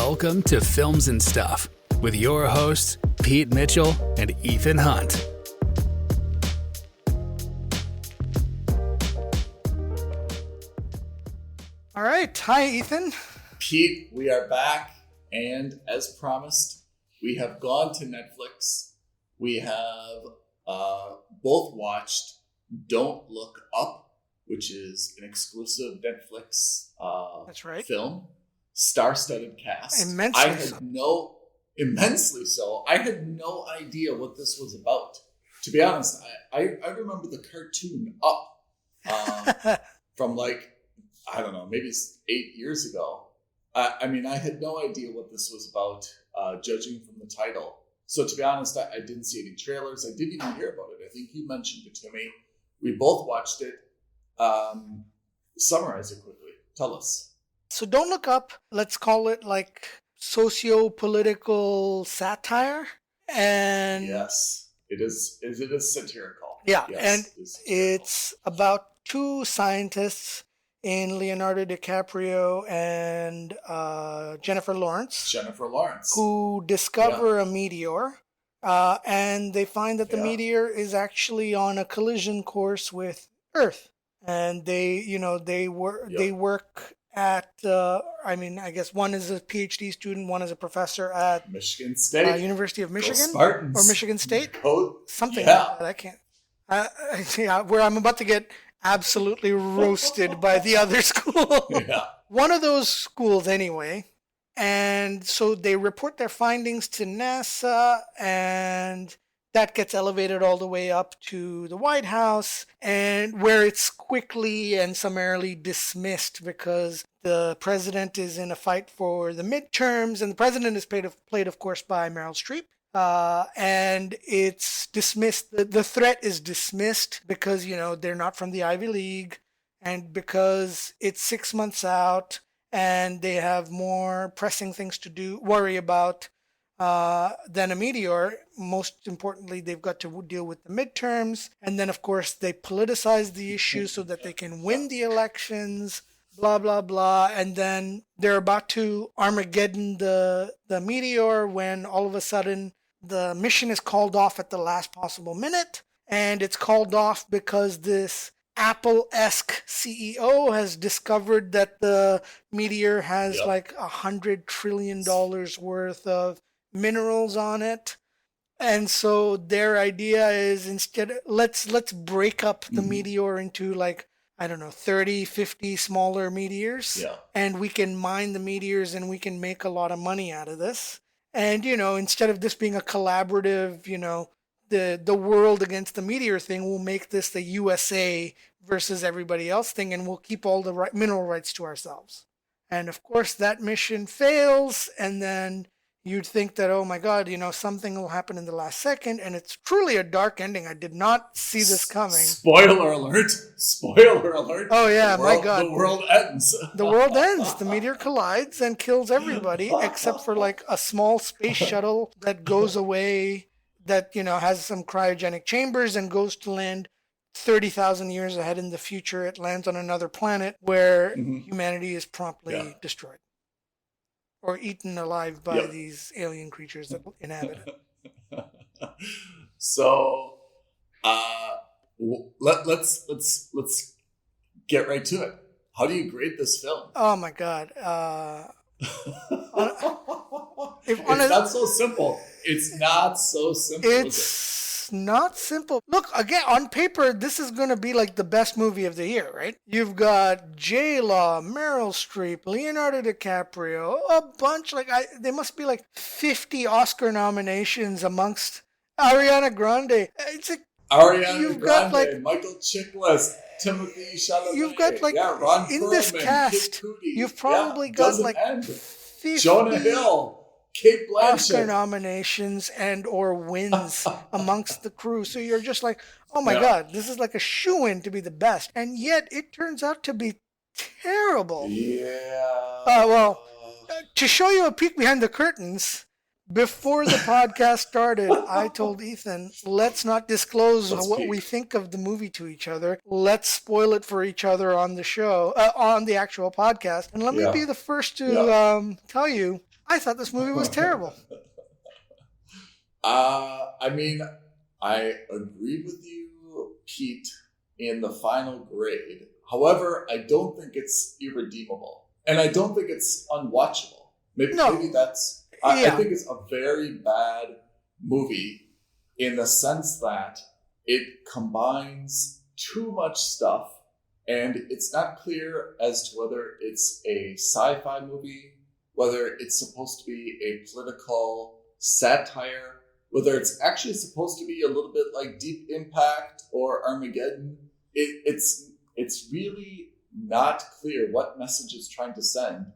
Welcome to Films and Stuff with your hosts, Pete Mitchell and Ethan Hunt. All right. Hi, Ethan. Pete, we are back. And as promised, we have gone to Netflix. We have both watched Don't Look Up, which is an exclusive Netflix That's right. film. Star-studded cast. Immensely so. I had no idea what this was about. To be honest, I remember the cartoon Up from I don't know, maybe 8 years ago. I had no idea what this was about, judging from the title. So to be honest, I didn't see any trailers. I didn't even hear about it. I think you mentioned it to me. We both watched it. Summarize it quickly. Tell us. So Don't Look Up, let's call it like socio-political satire. And yes, it is satirical. Yeah, yes, and it's about two scientists in Leonardo DiCaprio and Jennifer Lawrence, who discover a meteor, and they find that the meteor is actually on a collision course with Earth, and they work at I guess one is a PhD student, one is a professor at Michigan State, University of Michigan, or Michigan State, something like that. I can't. Where I'm about to get absolutely roasted by the other school. One of those schools anyway. And so they report their findings to NASA, and that gets elevated all the way up to the White House, and where it's quickly and summarily dismissed because the president is in a fight for the midterms, and the president is played of course, by Meryl Streep. And it's dismissed. The threat is dismissed because, they're not from the Ivy League, and because it's 6 months out and they have more pressing things to worry about than a meteor. Most importantly, they've got to deal with the midterms. And then, of course, they politicize the issue so that they can win the elections, blah, blah, blah. And then they're about to Armageddon the meteor when all of a sudden the mission is called off at the last possible minute. And it's called off because this Apple-esque CEO has discovered that the meteor has like $100 trillion worth of minerals on it. And so their idea is instead, let's break up the meteor into 30, 50 smaller meteors. And we can mine the meteors and we can make a lot of money out of this. And, instead of this being a collaborative, the world against the meteor thing, we'll make this the USA versus everybody else thing, and we'll keep all the mineral rights to ourselves. And of course, that mission fails, and then you'd think that, oh my God, something will happen in the last second, and it's truly a dark ending. I did not see this coming. Spoiler alert. Oh yeah, my God. The world ends. The world ends. The meteor collides and kills everybody except for a small space shuttle that goes away, that, has some cryogenic chambers and goes to land 30,000 years ahead in the future. It lands on another planet where humanity is promptly destroyed or eaten alive by these alien creatures that inhabit it. So, let's get right to it. How do you grade this film? Oh my God. It's not so simple. It's not so simple. It's not simple. Look, again, on paper, this is going to be like the best movie of the year, right? You've got J-Law, Meryl Streep, Leonardo DiCaprio, a bunch. There must be 50 Oscar nominations amongst Ariana Grande. Ariana Grande, Michael Chiklis, Timothy Chalamet. You've got Ron in Perlman, this cast, you've probably got 50 Jonah Hill, Kate Blanchett. Oscar nominations and or wins amongst the crew. So you're just like, oh my God, this is like a shoo-in to be the best. And yet it turns out to be terrible. Yeah. To show you a peek behind the curtains, before the podcast started, I told Ethan, let's not disclose what we think of the movie to each other. Let's spoil it for each other on the show, on the actual podcast. And let me be the first to tell you, I thought this movie was terrible. I mean, I agree with you, Pete, in the final grade. However, I don't think it's irredeemable. And I don't think it's unwatchable. Maybe that's... I think it's a very bad movie in the sense that it combines too much stuff, and it's not clear as to whether it's a sci-fi movie, whether it's supposed to be a political satire, whether it's actually supposed to be a little bit like Deep Impact or Armageddon. It's really not clear what message it's trying to send.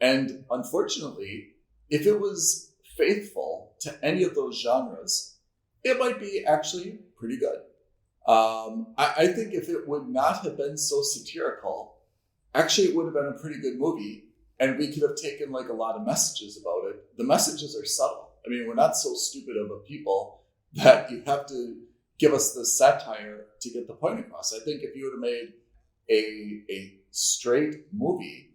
And unfortunately, if it was faithful to any of those genres, it might be actually pretty good. I think if it would not have been so satirical, actually it would have been a pretty good movie, and we could have taken like a lot of messages about it. The messages are subtle. I mean, we're not so stupid of a people that you have to give us the satire to get the point across. I think if you would have made a straight movie,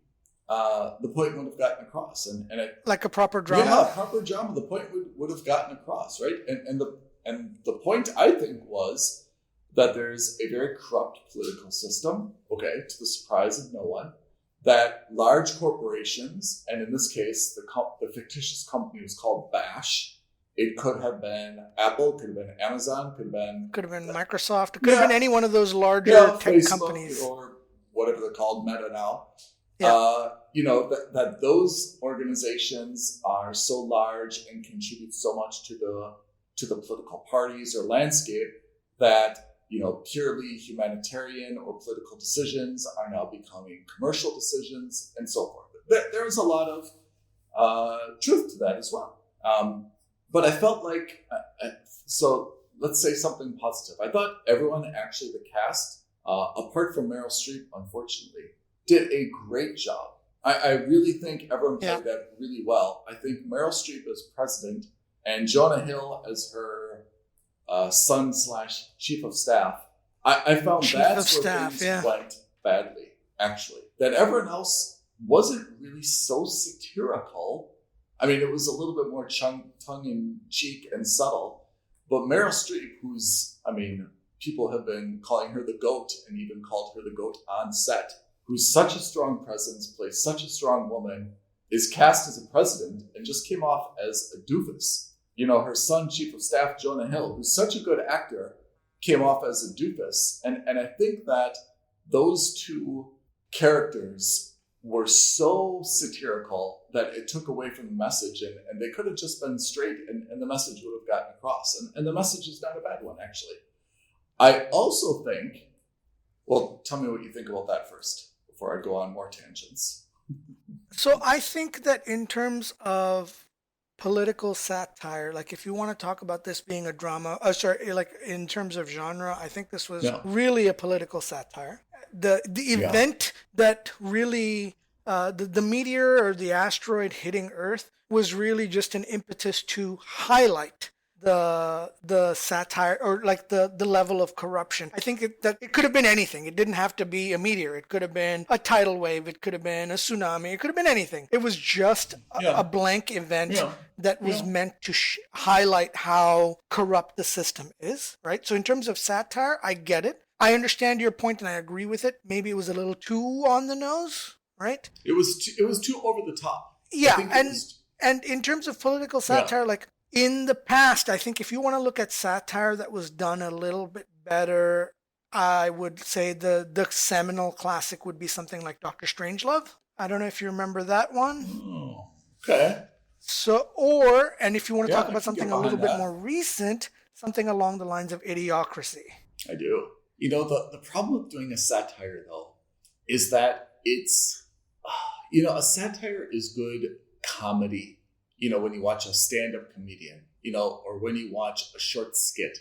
the point would have gotten across, and like a proper drama. Yeah, proper drama. The point would have gotten across, right? And the point I think was that there's a very corrupt political system. Okay, to the surprise of no one, that large corporations, and in this case, the fictitious company was called Bash. It could have been Apple, could have been Amazon, could have been Microsoft, it could have been any one of those larger tech Facebook, companies, or whatever they're called, Meta now. Yeah. That those organizations are so large and contribute so much to the political parties or landscape that purely humanitarian or political decisions are now becoming commercial decisions and so forth. There's a lot of truth to that as well. But I felt like, so let's say something positive. I thought everyone, actually the cast, apart from Meryl Streep, unfortunately, did a great job. I really think everyone played that really well. I think Meryl Streep as president and Jonah Hill as her son/chief of staff. I found that's where things went badly, actually. That everyone else wasn't really so satirical. I mean, it was a little bit more tongue-in-cheek and subtle. But Meryl Streep, people have been calling her the GOAT and even called her the GOAT on set, who's such a strong presence, plays such a strong woman, is cast as a president and just came off as a doofus. Her son, chief of staff, Jonah Hill, who's such a good actor, came off as a doofus. And I think that those two characters were so satirical that it took away from the message, and they could have just been straight and the message would have gotten across. And the message is not a bad one, actually. I also think, well, tell me what you think about that first before I go on more tangents. So I think that in terms of political satire, like if you want to talk about this being a drama, like in terms of genre, I think this was really a political satire. The event that really, the meteor or the asteroid hitting Earth was really just an impetus to highlight the satire, or like the level of corruption. I think it could have been anything. It didn't have to be a meteor. It could have been a tidal wave. It could have been a tsunami. It could have been anything. It was just a blank event that was meant to highlight how corrupt the system is, right? So in terms of satire, I get it. I understand your point and I agree with it. Maybe it was a little too on the nose, right? It was too over the top. Yeah, and in terms of political satire, like in the past, I think if you want to look at satire that was done a little bit better, I would say the seminal classic would be something like Dr. Strangelove. I don't know if you remember that one. Oh, okay. So, and if you want to talk about something a little bit more recent, something along the lines of Idiocracy. I do. The problem with doing a satire, though, is that it's, a satire is good comedy. When you watch a stand-up comedian, or when you watch a short skit.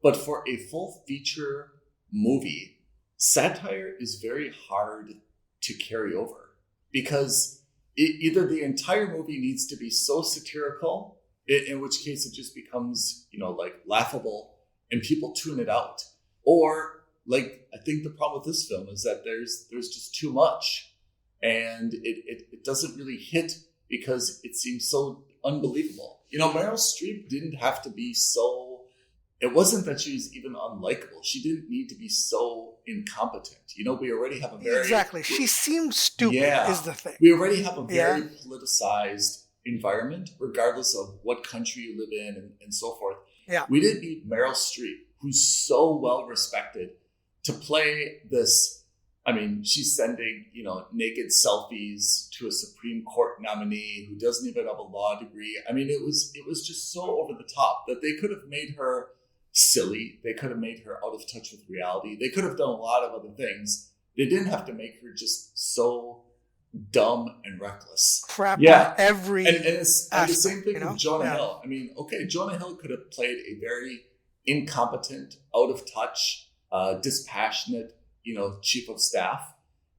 But for a full feature movie, satire is very hard to carry over because either the entire movie needs to be so satirical, in which case it just becomes, like laughable and people tune it out. Or like, I think the problem with this film is that there's just too much and it doesn't really hit because it seems so unbelievable. You know, Meryl Streep didn't have to be so, it wasn't that she was even unlikable. She didn't need to be so incompetent. You know, we already have a very... Exactly. She seemed stupid is the thing. We already have a very politicized environment, regardless of what country you live in and so forth. Yeah. We didn't need Meryl Streep, who's so well respected, to play this. I mean, she's sending, you know, naked selfies to a Supreme Court nominee who doesn't even have a law degree. I mean, it was just so over the top that they could have made her silly. They could have made her out of touch with reality. They could have done a lot of other things. They didn't have to make her just so dumb and reckless. Crap on every and it's aspect, the same thing with Jonah Yeah. Hill. I mean, okay, Jonah Hill could have played a very incompetent, out of touch, dispassionate, you know, chief of staff.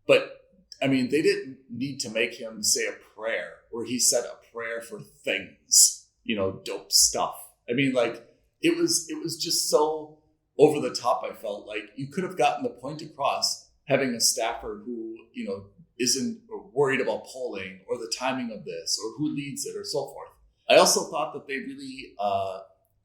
But I mean, they didn't need to make him say a prayer where he said a prayer for things, you know, dope stuff. I mean, like, it was just so over the top. I felt like you could have gotten the point across having a staffer who, you know, isn't worried about polling or the timing of this or who leads it or so forth. I also thought that they really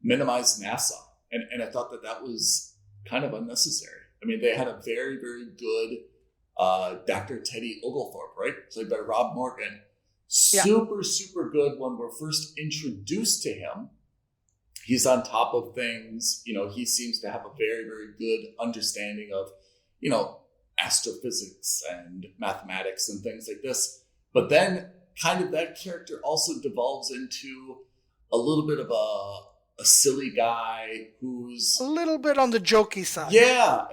minimized NASA. And I thought that was kind of unnecessary. I mean, they had a very, very good Dr. Teddy Oglethorpe, right? Played by Rob Morgan. Super, super good when we're first introduced to him. He's on top of things. You know, he seems to have a very, very good understanding of, you know, astrophysics and mathematics and things like this. But then kind of that character also devolves into a little bit of a silly guy who's a little bit on the jokey side. Yeah,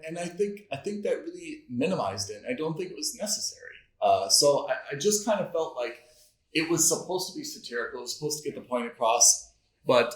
and I think that really minimized it. I don't think it was necessary. So I just kind of felt like it was supposed to be satirical. It was supposed to get the point across, but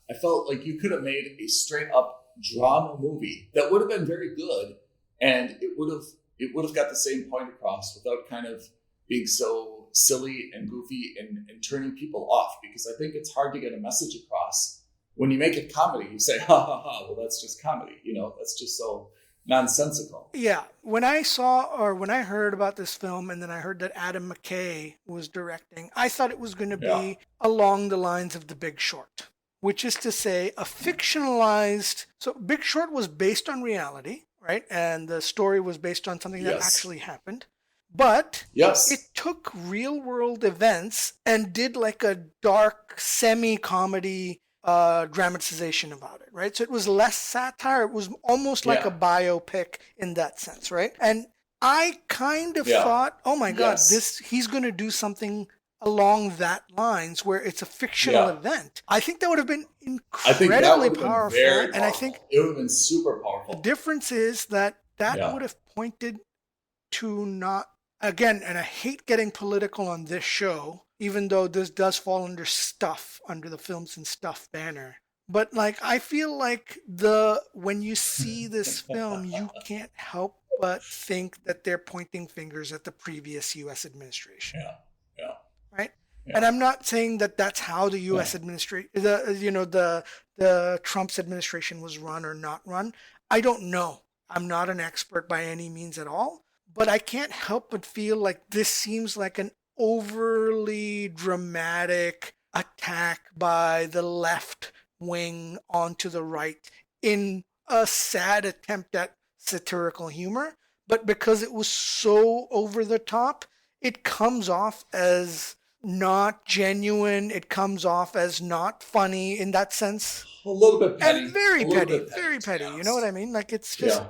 I felt like you could have made a straight up drama movie that would have been very good, and it would have got the same point across without kind of being so silly and goofy and turning people off. Because I think it's hard to get a message across. When you make it comedy, you say, ha, ha, ha, well, that's just comedy. You know, that's just so nonsensical. Yeah. When I heard about this film and then I heard that Adam McKay was directing, I thought it was going to be along the lines of The Big Short, which is to say a fictionalized... So Big Short was based on reality, right? And the story was based on something that actually happened. But it took real world events and did like a dark semi-comedy dramatization about it, right? So it was less satire. It was almost like a biopic in that sense, right? And I kind of thought, oh my God, he's going to do something along that lines where it's a fictional event. I think that would have been incredibly powerful. And I think it would have been super powerful. The difference is that would have pointed to not, again, and I hate getting political on this show, even though this does fall under the Films and Stuff banner. But like, I feel like when you see this film, you can't help but think that they're pointing fingers at the previous U.S. administration. Right? Yeah. And I'm not saying that that's how the U.S. administration, the Trump's administration was run or not run. I don't know. I'm not an expert by any means at all. But I can't help but feel like this seems like an overly dramatic attack by the left wing onto the right in a sad attempt at satirical humor. But because it was so over the top, it comes off as not genuine. It comes off as not funny in that sense. A little bit petty. And very petty. You know what I mean? Like, it's just...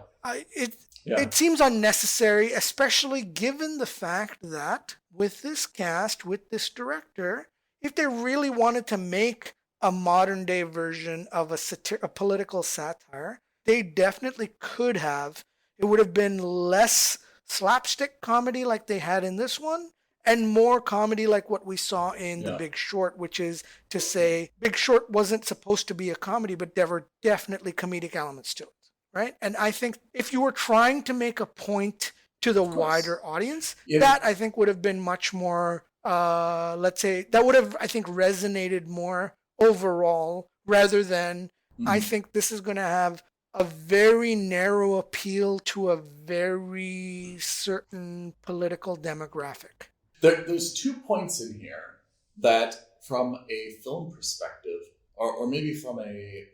It seems unnecessary, especially given the fact that with this cast, with this director, if they really wanted to make a modern day version of a political satire, they definitely could have. It would have been less slapstick comedy like they had in this one, and more comedy like what we saw in The Big Short, which is to say Big Short wasn't supposed to be a comedy, but there were definitely comedic elements to it. Right? And I think if you were trying to make a point to the wider audience, that I think would have been much more, let's say, that would have, I think, resonated more overall rather than I think this is going to have a very narrow appeal to a very certain political demographic. There's 2 points in here that, from a film perspective, or maybe from a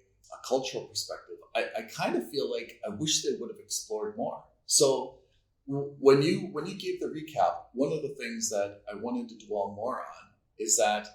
cultural perspective, I kind of feel like I wish they would have explored more. So when you gave the recap, one of the things that I wanted to dwell more on is that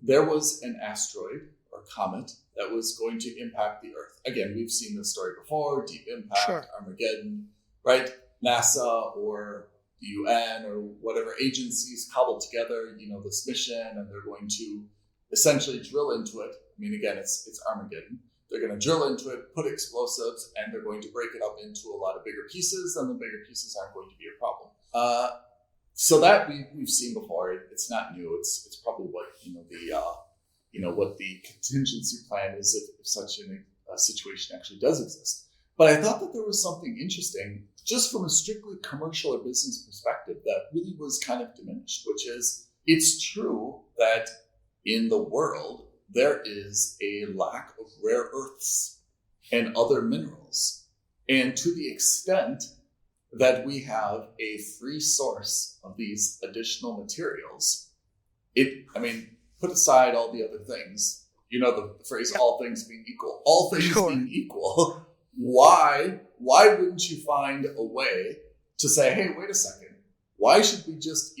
there was an asteroid or comet that was going to impact the Earth. Again, we've seen this story before: Deep Impact, Sure. Armageddon, right? NASA or the UN or whatever agencies cobbled together, this mission, and they're going to essentially drill into it. I mean, again, it's Armageddon. They're going to drill into it, put explosives, and they're going to break it up into a lot of bigger pieces, and the bigger pieces aren't going to be a problem. So that we've seen before. It's not new. It's probably what what the contingency plan is if such a situation actually does exist. But I thought that there was something interesting, just from a strictly commercial or business perspective, that really was kind of diminished, which is, it's true that in the world there is a lack of rare earths and other minerals. And to the extent that we have a free source of these additional materials, put aside all the other things, the phrase, all things being equal, being equal, why wouldn't you find a way to say, hey, wait a second, why should we just,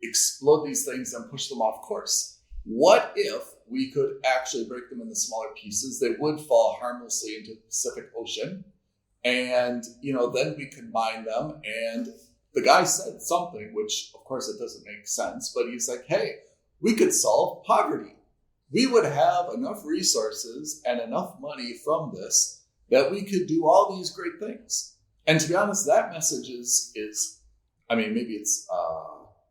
explode these things and push them off course? What if we could actually break them into smaller pieces? They would fall harmlessly into the Pacific Ocean. And, then we could mine them. And the guy said something, which of course it doesn't make sense, but he's like, hey, we could solve poverty. We would have enough resources and enough money from this that we could do all these great things. And to be honest, that message is maybe it's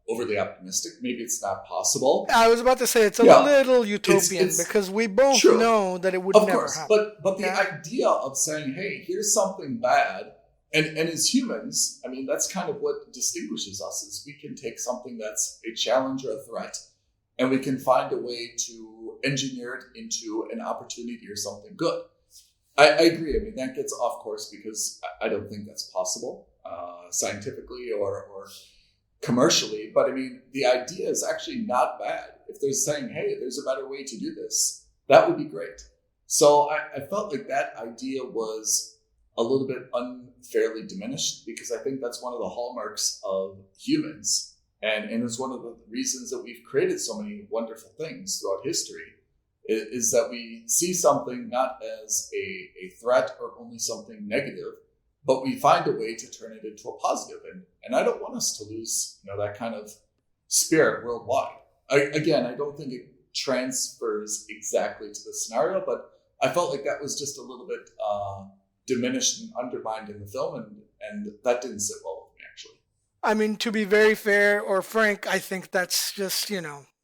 overly optimistic. Maybe it's not possible. I was about to say it's a little utopian, because we both know that it would never happen. But the idea of saying, hey, here's something bad, and as humans, that's kind of what distinguishes us, is we can take something that's a challenge or a threat, and we can find a way to engineer it into an opportunity or something good. I agree. That gets off course because I don't think that's possible scientifically or commercially. But the idea is actually not bad. If they're saying, hey, there's a better way to do this, that would be great. So I felt like that idea was a little bit unfairly diminished, because I think that's one of the hallmarks of humans. And it's one of the reasons that we've created so many wonderful things throughout history, is that we see something not as a threat or only something negative, but we find a way to turn it into a positive. And I don't want us to lose that kind of spirit worldwide. I don't think it transfers exactly to the scenario, but I felt like that was just a little bit diminished and undermined in the film, and that didn't sit well with me, actually. To be very fair or frank, I think that's just,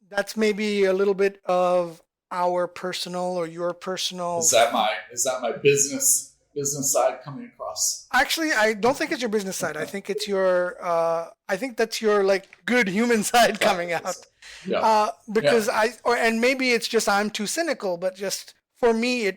that's maybe a little bit of our personal or your personal. Is that my business side coming across? Actually, I don't think it's your business side. I think it's your I think that's your good human side coming out. Yeah. And maybe it's just I'm too cynical, but just for me,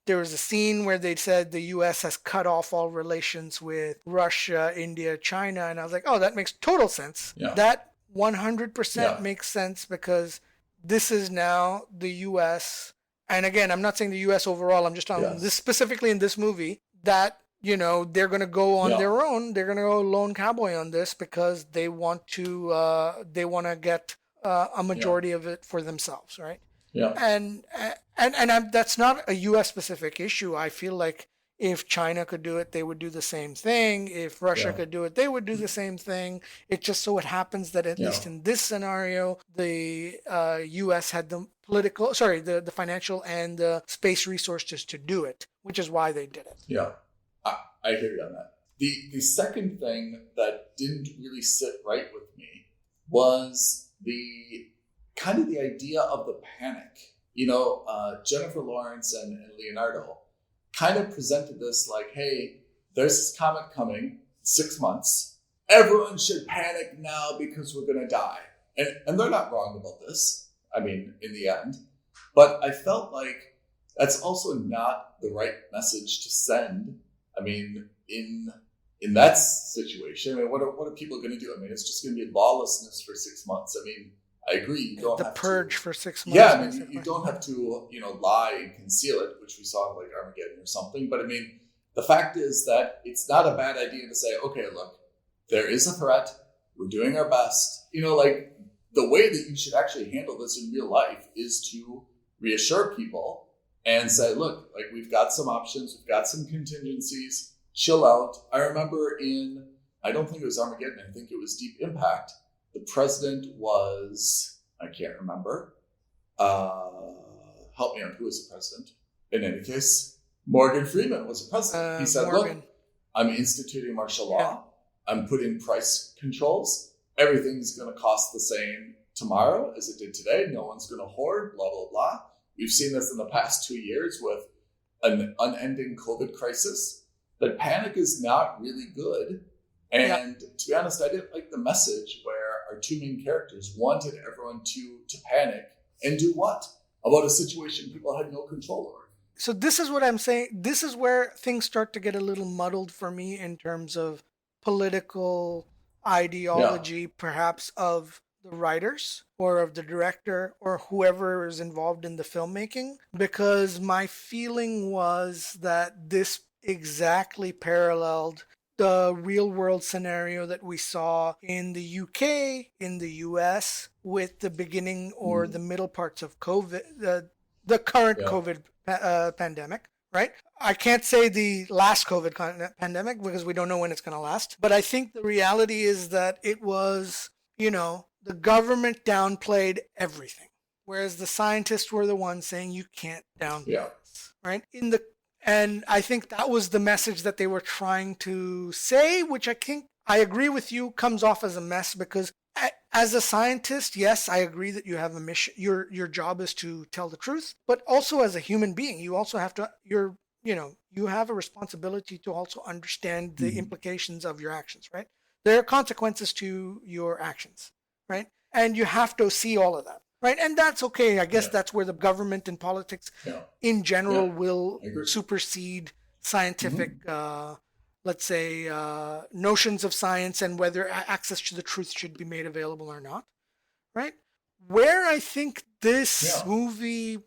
there was a scene where they said the U.S. has cut off all relations with Russia, India, China, and I was like, oh, that makes total sense. Yeah. That 100% makes sense, because this is now the U.S. And again, I'm not saying the U.S. overall. I'm just talking this specifically in this movie, that, they're going to go on their own. They're going to go lone cowboy on this, because they want to get a majority of it for themselves, right? Yeah. And that's not a U.S. specific issue. I feel like if China could do it, they would do the same thing. If Russia could do it, they would do the same thing. It just so happens that at least in this scenario, the U.S. had the financial and the space resources to do it, which is why they did it. Yeah, I hear you on that. The second thing that didn't really sit right with me was the idea of the panic. Jennifer Lawrence and Leonardo kind of presented this like, hey, there's this comet coming, 6 months. Everyone should panic now because we're going to die. And they're not wrong about this, in the end. But I felt like that's also not the right message to send, in in that situation, I mean, what are people going to do? I mean, it's just going to be lawlessness for 6 months. I mean, I agree. You don't have purge to, for 6 months. Yeah, I mean, you don't have to, lie and conceal it, which we saw in like Armageddon or something. But I mean, the fact is that it's not a bad idea to say, okay, look, there is a threat. We're doing our best. Like the way that you should actually handle this in real life is to reassure people and say, look, like we've got some options. We've got some contingencies. Chill out. I remember I don't think it was Armageddon. I think it was Deep Impact. The president was, I can't remember. Help me out. Who was the president? In any case, Morgan Freeman was the president. He said, Morgan. look, I'm instituting martial law. I'm putting price controls. Everything's going to cost the same tomorrow as it did today. No one's going to hoard, blah, blah, blah. We've seen this in the past 2 years with an unending COVID crisis. But panic is not really good. And to be honest, I didn't like the message where our two main characters wanted everyone to panic and do what? About a situation people had no control over. So this is what I'm saying. This is where things start to get a little muddled for me in terms of political ideology, perhaps of the writers or of the director or whoever is involved in the filmmaking, because my feeling was that this exactly paralleled the real world scenario that we saw in the UK, in the US, with the beginning or the middle parts of COVID, the current COVID pandemic, right? I can't say the last COVID pandemic because we don't know when it's going to last. But I think the reality is that it was, the government downplayed everything, whereas the scientists were the ones saying you can't downplay this, right? And I think that was the message that they were trying to say, which I think I agree with you comes off as a mess because as a scientist, yes, I agree that you have a mission. Your job is to tell the truth, but also as a human being, you also have to, you have a responsibility to also understand the implications of your actions, right? There are consequences to your actions, right? And you have to see all of that. Right. And that's okay. I guess that's where the government and politics in general will supersede scientific, let's say, notions of science and whether access to the truth should be made available or not. Right. Where I think this movie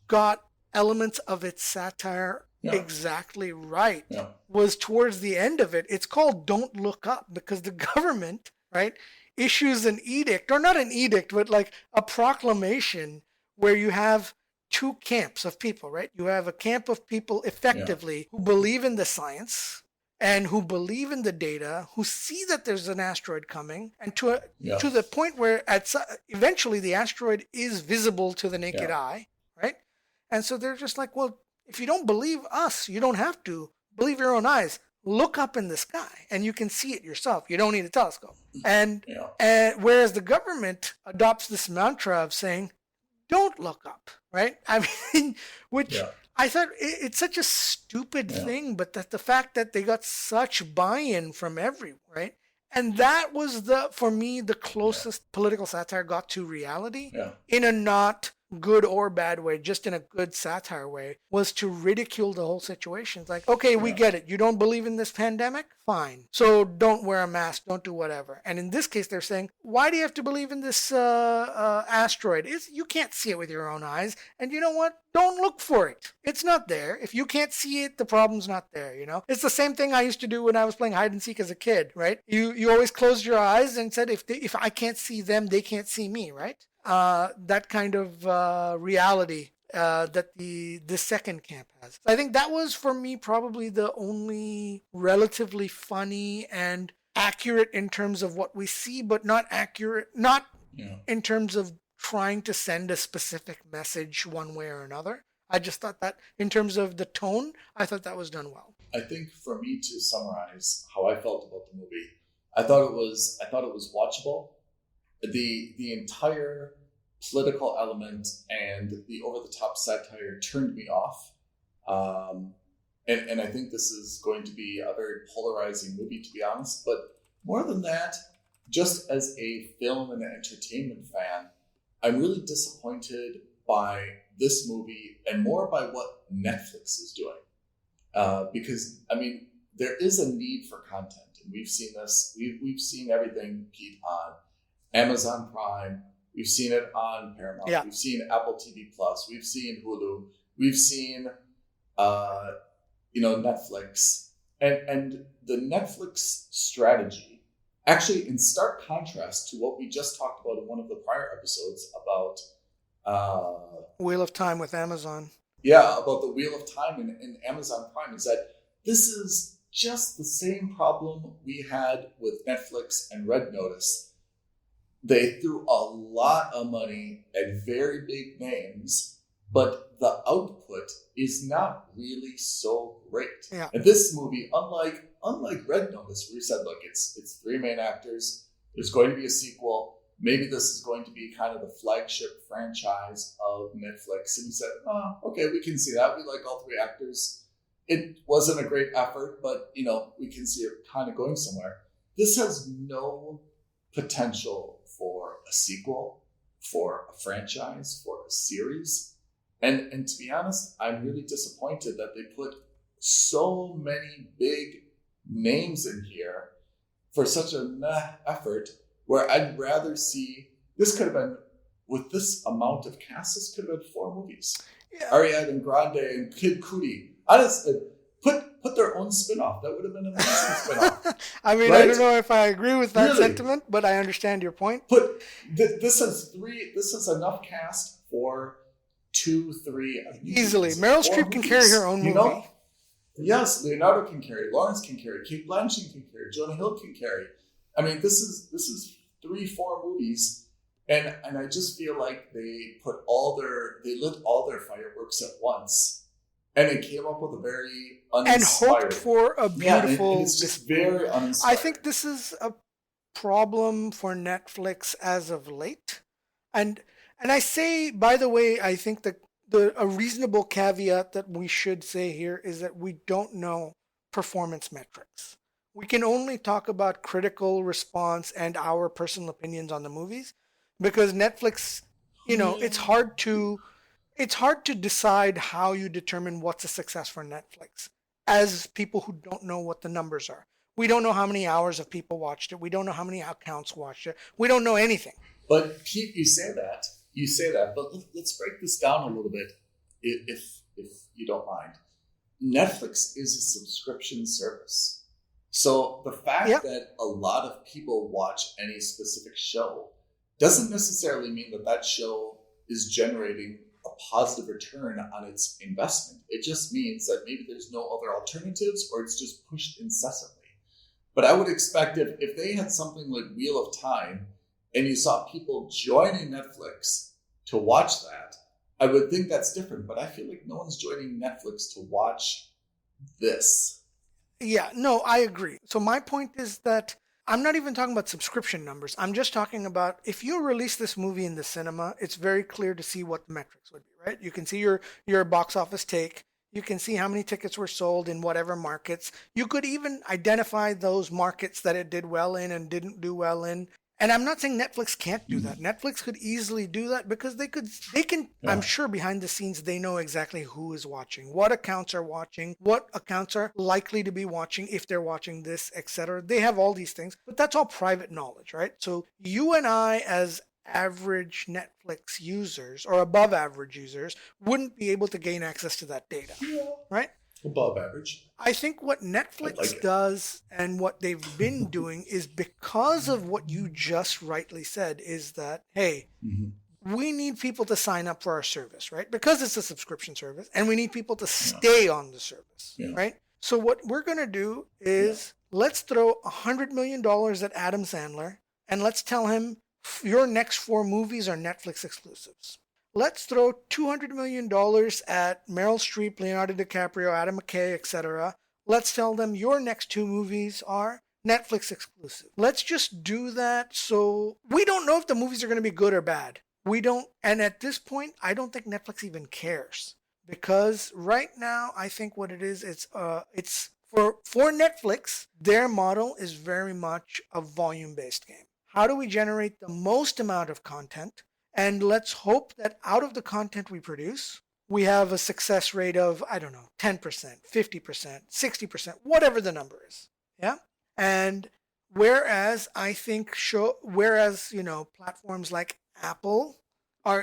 got elements of its satire exactly right was towards the end of it. It's called Don't Look Up because the government, right, issues an edict, or not an edict, but like a proclamation where you have two camps of people, right? You have a camp of people effectively who believe in the science and who believe in the data, who see that there's an asteroid coming, and to the point where eventually the asteroid is visible to the naked eye, right? And so they're just like, well, if you don't believe us, you don't have to believe your own eyes. Look up in the sky and you can see it yourself. You don't need a telescope. And whereas the government adopts this mantra of saying, don't look up, right? I mean, which I thought it's such a stupid thing, but that the fact that they got such buy-in from everyone, right? And that was for me, the closest political satire got to reality in a not good or bad way, just in a good satire way, was to ridicule the whole situation. It's like, okay, we get it. You don't believe in this pandemic? Fine. So don't wear a mask. Don't do whatever. And in this case, they're saying, why do you have to believe in this asteroid? You can't see it with your own eyes. And you know what? Don't look for it. It's not there. If you can't see it, the problem's not there, It's the same thing I used to do when I was playing hide and seek as a kid, right? You always closed your eyes and said, if I can't see them, they can't see me, right? That kind of reality that the second camp has. I think that was for me probably the only relatively funny and accurate in terms of what we see, but not accurate, in terms of trying to send a specific message one way or another. I just thought that in terms of the tone, I thought that was done well. I think for me to summarize how I felt about the movie, I thought it was watchable. The entire political element and the over-the-top satire turned me off. And I think this is going to be a very polarizing movie, to be honest. But more than that, just as a film and entertainment fan, I'm really disappointed by this movie and more by what Netflix is doing. Because, I mean, there is a need for content. And we've seen this. We've seen everything, Pete, on Amazon Prime. We've seen it on Paramount. Yeah. We've seen Apple TV Plus. We've seen Hulu. We've seen, Netflix. And the Netflix strategy, actually in stark contrast to what we just talked about in one of the prior episodes about Wheel of Time with Amazon. Yeah, about the Wheel of Time in Amazon Prime, is that this is just the same problem we had with Netflix and Red Notice. They threw a lot of money at very big names, but the output is not really so great. Yeah. And this movie, unlike Red Notice, where you said, look, it's three main actors, there's going to be a sequel, maybe this is going to be kind of the flagship franchise of Netflix. And we said, okay, we can see that. We like all three actors. It wasn't a great effort, but, we can see it kind of going somewhere. This has no potential for a sequel, for a franchise, for a series. And to be honest, I'm really disappointed that they put so many big names in here for such a meh effort, where I'd rather see, this could have been, with this amount of cast, this could have been 4 movies. Yeah. Ariana Grande and Kid Cudi. Honestly, put their own spin-off. That would have been an amazing spin-off. I mean, right? I don't know if I agree with that sentiment, but I understand your point. But this is enough cast for 2, 3 easily. Meryl Streep can carry her own movie. Yes, Leonardo can carry, Lawrence can carry, Kate Blanchett can carry, Jonah Hill can carry. I mean, this is 3, 4 movies, and I just feel like they lit all their fireworks at once, and it came up with a very uninspired, and hoped for a beautiful. Yeah, it's just very uninspired. I think this is a problem for Netflix as of late, and I say, by the way, I think that a reasonable caveat that we should say here is that we don't know performance metrics. We can only talk about critical response and our personal opinions on the movies, because Netflix, it's hard to decide how you determine what's a success for Netflix as people who don't know what the numbers are. We don't know how many hours of people watched it. We don't know how many accounts watched it. We don't know anything. But Pete, you say that, but let's break this down a little bit, if you don't mind. Netflix is a subscription service. So the fact that a lot of people watch any specific show doesn't necessarily mean that show is generating a positive return on its investment. It just means that maybe there's no other alternatives, or it's just pushed incessantly. But I would expect if they had something like Wheel of Time and you saw people joining Netflix to watch that, I would think that's different. But I feel like no one's joining Netflix to watch this. Yeah, no, I agree. So my point is that I'm not even talking about subscription numbers. I'm just talking about, if you release this movie in the cinema, it's very clear to see what the metrics would be, right? You can see your box office take. You can see how many tickets were sold in whatever markets. You could even identify those markets that it did well in and didn't do well in. And I'm not saying Netflix can't do that. Netflix could easily do that, because they can, I'm sure behind the scenes, they know exactly who is watching, what accounts are watching, what accounts are likely to be watching, if they're watching this, etc. They have all these things, but that's all private knowledge, right? So you and I, as average Netflix users or above average users, wouldn't be able to gain access to that data, right? Above average. I think what Netflix does and what they've been doing is, because of what you just rightly said, is that, hey, we need people to sign up for our service, right? Because it's a subscription service, and we need people to stay on the service, right? So what we're going to do is let's throw $100 million at Adam Sandler, and let's tell him your next 4 movies are Netflix exclusives. Let's throw $200 million at Meryl Streep, Leonardo DiCaprio, Adam McKay, etc. Let's tell them your next 2 movies are Netflix exclusive. Let's just do that. So we don't know if the movies are going to be good or bad. We don't. And at this point, I don't think Netflix even cares, because right now, I think what it is, it's for Netflix, their model is very much a volume-based game. How do we generate the most amount of content? And let's hope that out of the content we produce, we have a success rate of, I don't know, 10%, 50%, 60%, whatever the number is. Yeah. And whereas platforms like Apple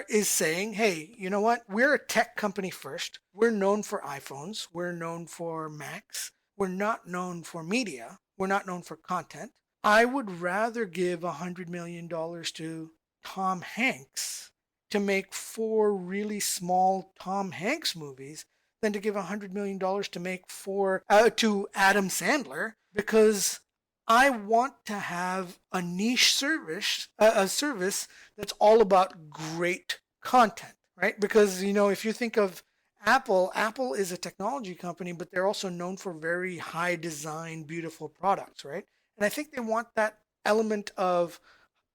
is saying, hey, you know what? We're a tech company first. We're known for iPhones. We're known for Macs. We're not known for media. We're not known for content. I would rather give $100 million to Tom Hanks to make 4 really small Tom Hanks movies than to give $100 million to make 4 to Adam Sandler, because I want to have a niche service, a service that's all about great content, right? Because, if you think of Apple is a technology company, but they're also known for very high design, beautiful products, right? And I think they want that element of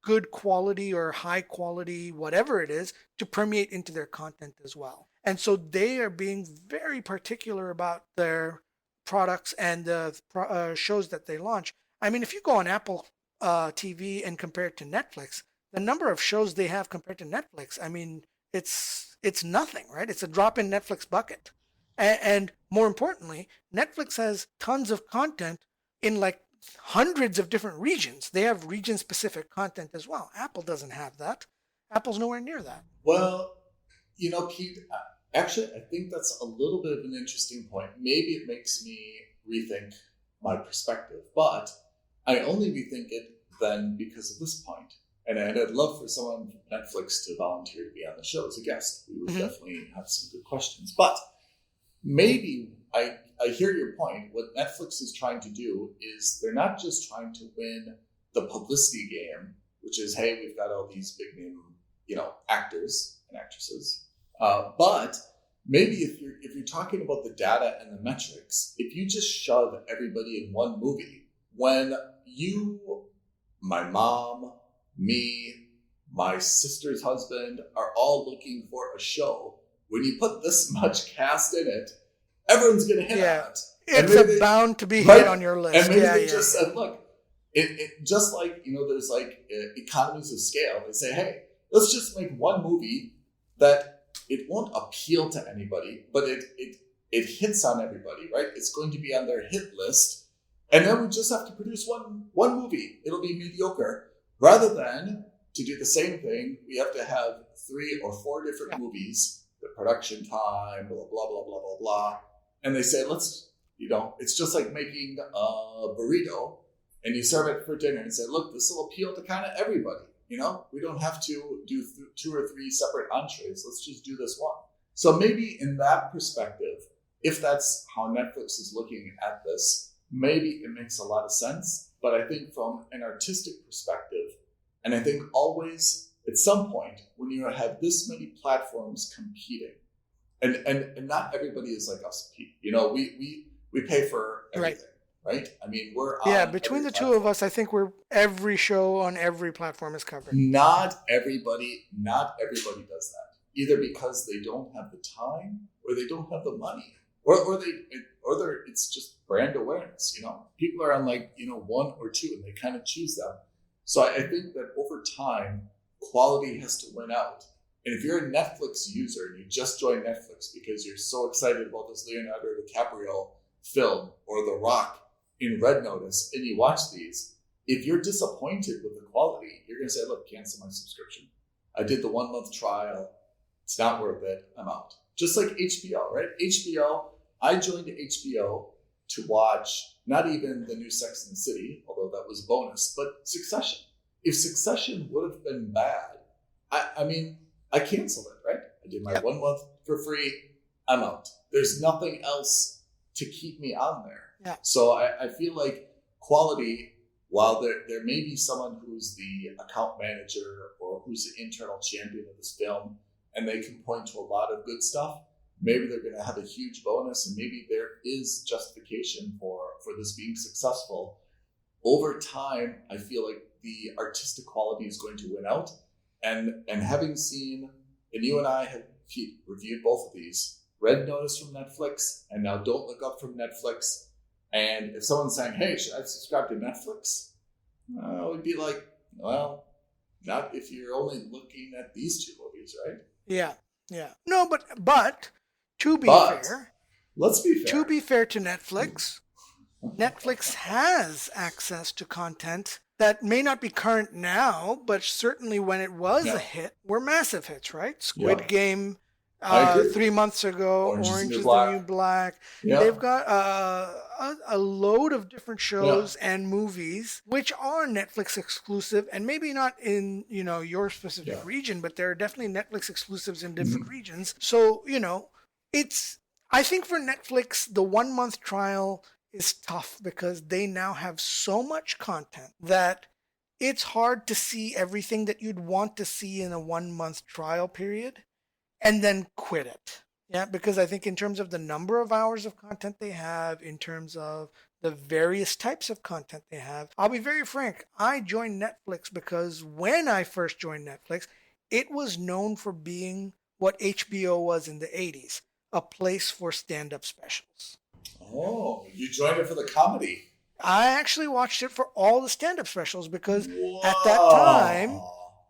good quality or high quality, whatever it is, to permeate into their content as well. And so they are being very particular about their products and the shows that they launch. I mean, if you go on Apple TV and compare it to Netflix, the number of shows they have compared to Netflix, I mean, it's nothing, right? It's a drop in Netflix bucket. And more importantly, Netflix has tons of content in like hundreds of different regions. They have region-specific content as well. Apple doesn't have that. Apple's nowhere near that. Well, Pete, actually, I think that's a little bit of an interesting point. Maybe it makes me rethink my perspective, but I only rethink it then because of this point. And I'd love for someone from Netflix to volunteer to be on the show as a guest. We would definitely have some good questions. But maybe I hear your point. What Netflix is trying to do is they're not just trying to win the publicity game, which is, hey, we've got all these big name, actors and actresses. But maybe if you're talking about the data and the metrics, if you just shove everybody in one movie, when you, my mom, me, my sister's husband are all looking for a show, when you put this much cast in it, everyone's going to hit on it. It's bound to be hit on your list. And maybe they just said, look, it just like, there's like economies of scale. They say, hey, let's just make one movie that it won't appeal to anybody, but it hits on everybody, right? It's going to be on their hit list. And then we just have to produce one movie. It'll be mediocre. Rather than to do the same thing, we have to have 3 or 4 different movies, the production time, blah, blah, blah, blah, blah, blah. And they say, let's, it's just like making a burrito and you serve it for dinner and say, look, this will appeal to kind of everybody. We don't have to do 2 or 3 separate entrees. Let's just do this one. So maybe in that perspective, if that's how Netflix is looking at this, maybe it makes a lot of sense. But I think from an artistic perspective, and I think always at some point when you have this many platforms competing, and not everybody is like us, Pete. We pay for everything, right? I mean, we're on between the two of us, I think every show on every platform is covered. Not everybody does that, either because they don't have the time or they don't have the money. Or it's just brand awareness, People are on 1 or 2 and they kind of choose them. So I think that over time, quality has to win out. And if you're a Netflix user and you just joined Netflix because you're so excited about this Leonardo DiCaprio film or The Rock in Red Notice and you watch these, if you're disappointed with the quality, you're going to say, look, cancel my subscription. I did the 1-month trial. It's not worth it. I'm out. Just like HBO, right? I joined HBO to watch not even the new Sex and the City, although that was a bonus, but Succession. If Succession would have been bad, I canceled it, right? I did my 1 month for free. I'm out. There's nothing else to keep me on there. Yeah. So I feel like quality, while there may be someone who's the account manager or who's the internal champion of this film, and they can point to a lot of good stuff, maybe they're going to have a huge bonus, and maybe there is justification for this being successful. Over time, I feel like the artistic quality is going to win out. And having seen, and you and I have reviewed both of these, Red Notice from Netflix and now Don't Look Up from Netflix. And if someone's saying, hey, should I subscribe to Netflix? I would be like, well, not if you're only looking at these 2 movies, right? Yeah. No, but To be But fair, let's be fair. To be fair to Netflix, Netflix has access to content that may not be current now, but certainly when it was a hit, were massive hits, right? Squid Game, I agree. 3 months ago, Orange is the New Black. Yeah. They've got a load of different shows and movies which are Netflix exclusive, and maybe not in your specific region, but there are definitely Netflix exclusives in different regions. So I think for Netflix, the 1 month trial is tough because they now have so much content that it's hard to see everything that you'd want to see in a 1 month trial period and then quit it. Yeah, because I think in terms of the number of hours of content they have, in terms of the various types of content they have, I'll be very frank, I joined Netflix because when I first joined Netflix, it was known for being what HBO was in the 80s, a place for stand-up specials. Oh, you joined it for the comedy. I actually watched it for all the stand-up specials because at that time,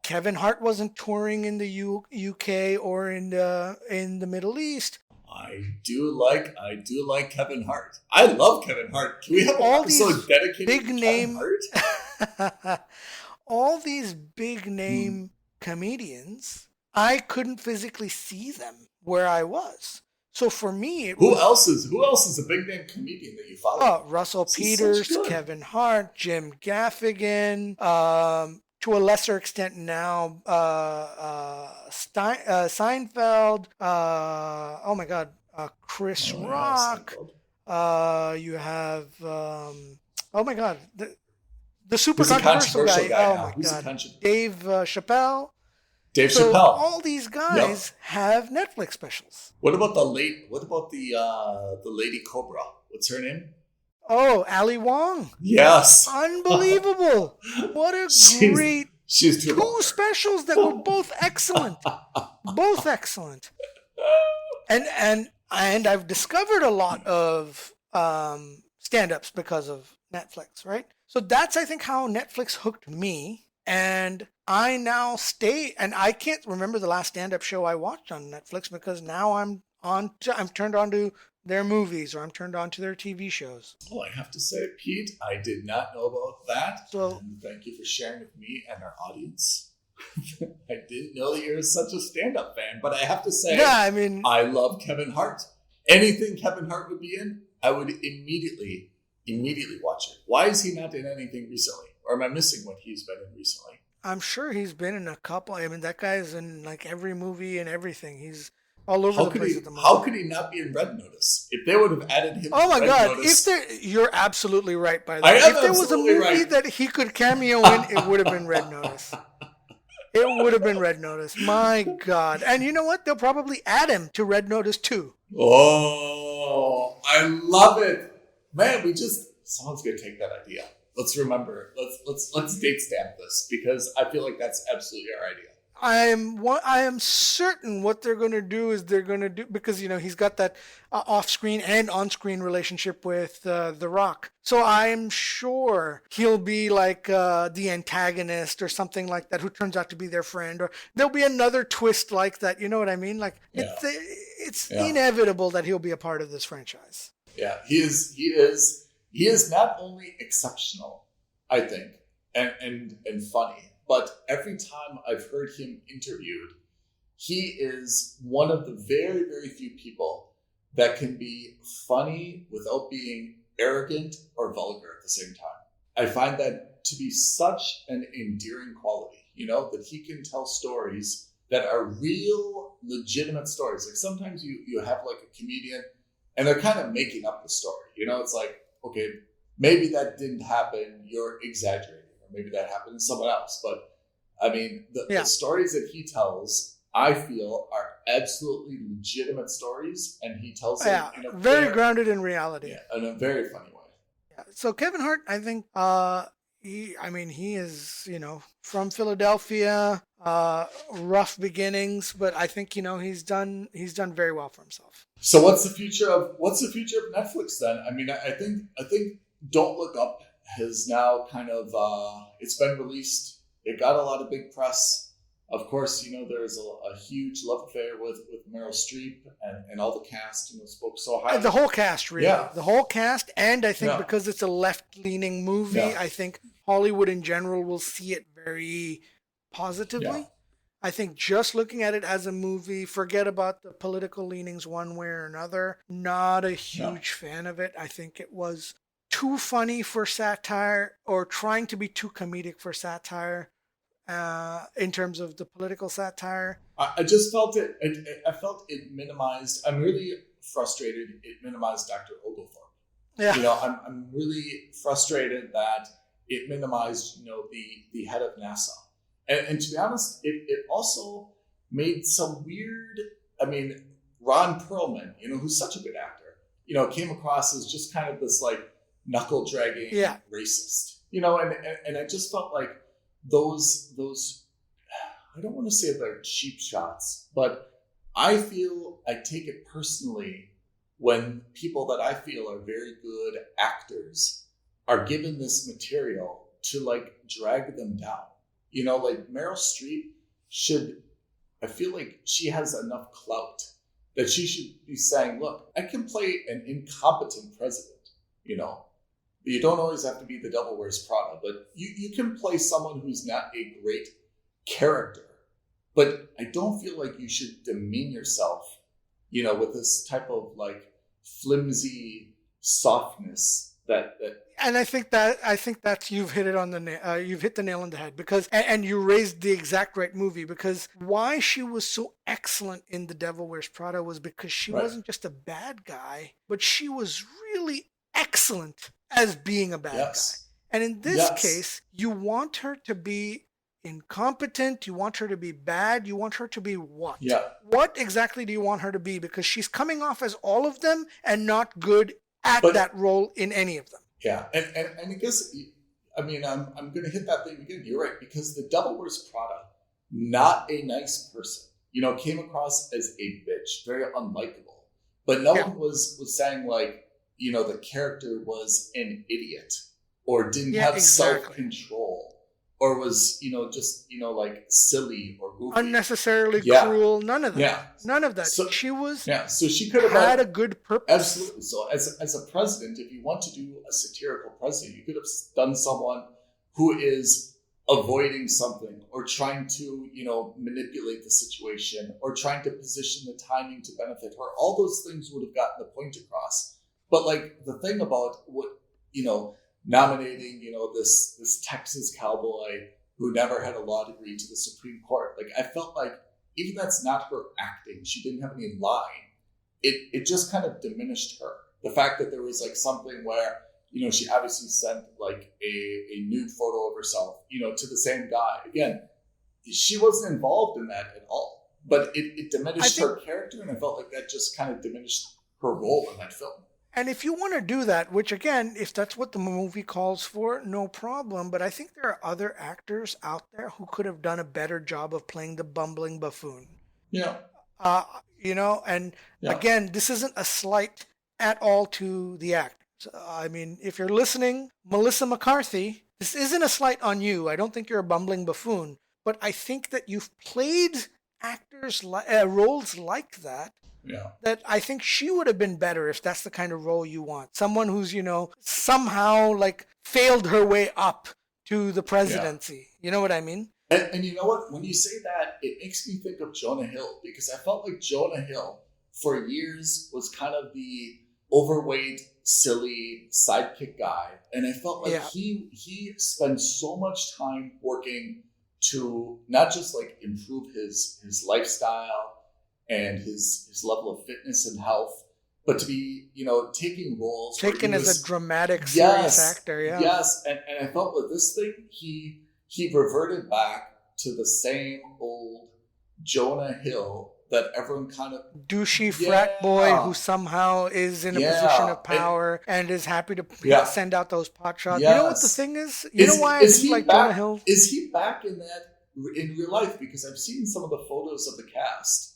Kevin Hart wasn't touring in the UK or in the Middle East. I do like Kevin Hart. I love Kevin Hart. Can we have an episode dedicated to Kevin Hart? All these big name comedians, I couldn't physically see them where I was. So for me, who else is a big name comedian that you follow? Russell Peters, Kevin Hart, Jim Gaffigan, to a lesser extent now, Seinfeld. Oh my God, Chris Rock. You have oh my God, the super controversial guy. Oh my God, Dave Chappelle. All these guys have Netflix specials. What about the lady Cobra? What's her name? Oh, Ali Wong. Yes. Unbelievable. What a great two specials that were both excellent. Both excellent. And I've discovered a lot of stand-ups because of Netflix, right? So that's, I think, how Netflix hooked me. And I now and I can't remember the last stand-up show I watched on Netflix because now I'm turned on to their movies or I'm turned on to their TV shows. Well, I have to say, Pete, I did not know about that. So and thank you for sharing with me and our audience. I didn't know that you're such a stand-up fan, but I have to say, I love Kevin Hart. Anything Kevin Hart would be in, I would immediately watch it. Why is he not in anything recently? Or am I missing what he's been in recently? I'm sure he's been in a couple. I mean, that guy's in like every movie and everything. He's all over the place at the moment. How could he not be in Red Notice? If they would have added him to Red Notice. You're absolutely right, by the way. If there was a movie that he could cameo in, it would have been Red Notice. It would have been Red Notice. My God. And you know what? They'll probably add him to Red Notice 2. Oh, I love it. Man, someone's going to take that idea. Let's remember. Let's date stamp this because I feel like that's absolutely our idea. I am certain what they're going to do is because he's got that off-screen and on-screen relationship with The Rock. So I'm sure he'll be like the antagonist or something like that who turns out to be their friend, or there'll be another twist like that. You know what I mean? Like it's inevitable that he'll be a part of this franchise. Yeah, he is not only exceptional, I think, and funny, but every time I've heard him interviewed, he is one of the very, very few people that can be funny without being arrogant or vulgar at the same time. I find that to be such an endearing quality, that he can tell stories that are real, legitimate stories. Like sometimes you have like a comedian and they're kind of making up the story. It's like, okay, maybe that didn't happen, you're exaggerating. Maybe that happened to someone else. But I mean, the stories that he tells, I feel, are absolutely legitimate stories. And he tells them in a very grounded in reality. Yeah, in a very funny way. Yeah. So Kevin Hart, I think, he is, from Philadelphia, rough beginnings, but I think, he's done very well for himself. So what's the future of Netflix then? I mean, I think Don't Look Up has now kind of it's been released. It got a lot of big press. Of course, there's a huge love affair with Meryl Streep, and all the cast, spoke so highly. The whole cast, really. Yeah. The whole cast, and I think Yeah. because it's a left-leaning movie, Yeah. I think Hollywood in general will see it very positively. Yeah. I think just looking at it as a movie, forget about the political leanings one way or another. Not a huge fan of it. I think it was too funny for satire, or trying to be too comedic for satire. In terms of the political satire, I just felt it. I felt it minimized. I'm really frustrated. It minimized Dr. Oglethorpe. Yeah. I'm really frustrated that it minimized, the head of NASA. And to be honest, it also made some weird. I mean, Ron Perlman, who's such a good actor, came across as just kind of this like knuckle dragging racist, and I just felt like those I don't want to say they're cheap shots, but I feel I take it personally when people that I feel are very good actors are given this material to like drag them down. Like Meryl Streep I feel like she has enough clout that she should be saying, look, I can play an incompetent president, You don't always have to be the devil wears Prada, but you can play someone who's not a great character. But I don't feel like you should demean yourself, with this type of like flimsy softness that. And I think that you've hit it on the nail. You've hit the nail on the head, because and you raised the exact right movie, because why she was so excellent in The Devil Wears Prada was because she wasn't just a bad guy, but she was really excellent as being a bad guy. And in this case, you want her to be incompetent, you want her to be bad, you want her to be what? Yeah. What exactly do you want her to be? Because she's coming off as all of them and not good at that role in any of them. Yeah, and I guess, I'm going to hit that thing again. You're right, because The Devil Wears Prada, not a nice person, came across as a bitch, very unlikable. But no one was saying like, the character was an idiot or didn't have self-control or was, just, like silly or goofy. Unnecessarily cruel. None of that. Yeah. None of that. So, she was, so she could have had a good purpose. Absolutely. So as a president, if you want to do a satirical president, you could have done someone who is avoiding something or trying to, manipulate the situation or trying to position the timing to benefit her. All those things would have gotten the point across. But like the thing about what, nominating, this Texas cowboy who never had a law degree to the Supreme Court, like I felt like even that's not her acting. She didn't have any line. It just kind of diminished her. The fact that there was like something where, she obviously sent like a nude photo of herself, to the same guy. Again, she wasn't involved in that at all. But it diminished her character, and I felt like that just kind of diminished her role in that film. And if you want to do that, which again, if that's what the movie calls for, no problem. But I think there are other actors out there who could have done a better job of playing the bumbling buffoon. Yeah. Again, this isn't a slight at all to the actors. If you're listening, Melissa McCarthy, this isn't a slight on you. I don't think you're a bumbling buffoon. But I think that you've played actors roles like that. Yeah. That I think she would have been better if that's the kind of role you want. Someone who's, somehow like failed her way up to the presidency. Yeah. You know what I mean? And you know what? When you say that, it makes me think of Jonah Hill, because I felt like Jonah Hill for years was kind of the overweight, silly sidekick guy. And I felt like he spent so much time working to not just like improve his lifestyle and his level of fitness and health, but to be, taking roles. Taken as a dramatic, serious actor, yeah. Yes, and I felt with this thing, he reverted back to the same old Jonah Hill that everyone kind of... douchey frat boy who somehow is in a position of power and is happy to send out those pot shots. Yes. You know what the thing is? You know why I like Jonah Hill? Is he back in that in real life? Because I've seen some of the photos of the cast.